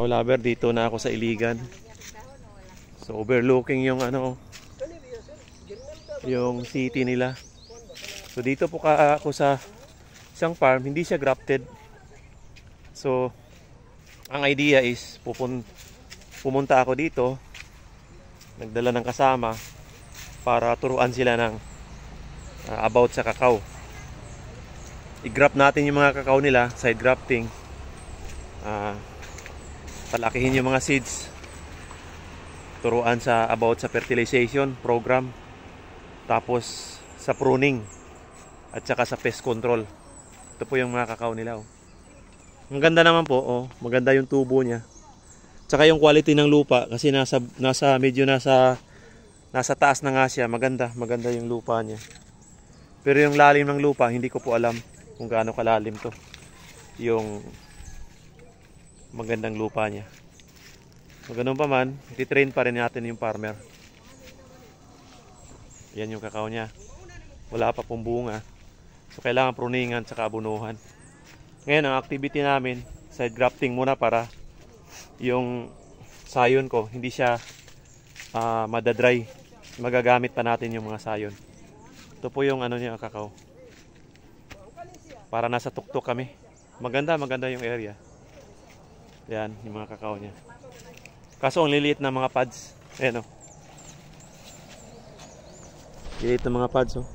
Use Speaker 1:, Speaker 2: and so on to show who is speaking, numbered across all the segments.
Speaker 1: lover, dito na ako sa Iligan. So overlooking yung ano, yung city nila. So dito po ako sa isang farm, hindi siya grafted. So ang idea is pumunta ako dito, nagdala ng kasama para turuan sila ng about sa kakao. I-graft natin yung mga kakao nila, side grafting. Palakihin yung mga seeds, turuan about sa fertilization program, tapos sa pruning at saka sa pest control. Ito po yung mga kakao nila, oh. Ang ganda naman po, oh. Maganda yung tubo niya, tsaka yung quality ng lupa, kasi nasa taas na nga siya. Maganda yung lupa niya. Pero yung lalim ng lupa, hindi ko po alam kung gaano kalalim to, yung magandang lupa niya. So ganun pa man, ititrain pa rin natin yung farmer. Yan yung kakao niya, wala pa pong bunga, so kailangan pruningan tsaka abunuhan. Ngayon ang activity namin, side grafting muna para yung sayon ko hindi siya madadry. Magagamit pa natin yung mga sayon. Ito po yung ano niya, kakao, para nasa tuktok kami. Maganda yung area. Yan, yung mga kakao niya. Kaso ang liliit na mga pods. Ayan, oh. Liliit na mga pods, oh.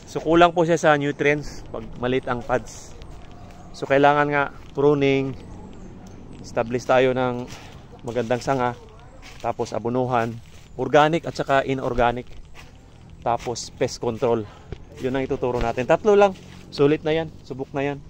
Speaker 1: So kulang po siya sa nutrients pag maliit ang pods. So kailangan nga pruning, establish tayo ng magandang sanga, tapos abunuhan, organic at saka inorganic, tapos pest control. Yun ang ituturo natin. 3 lang, sulit na yan, subok na yan.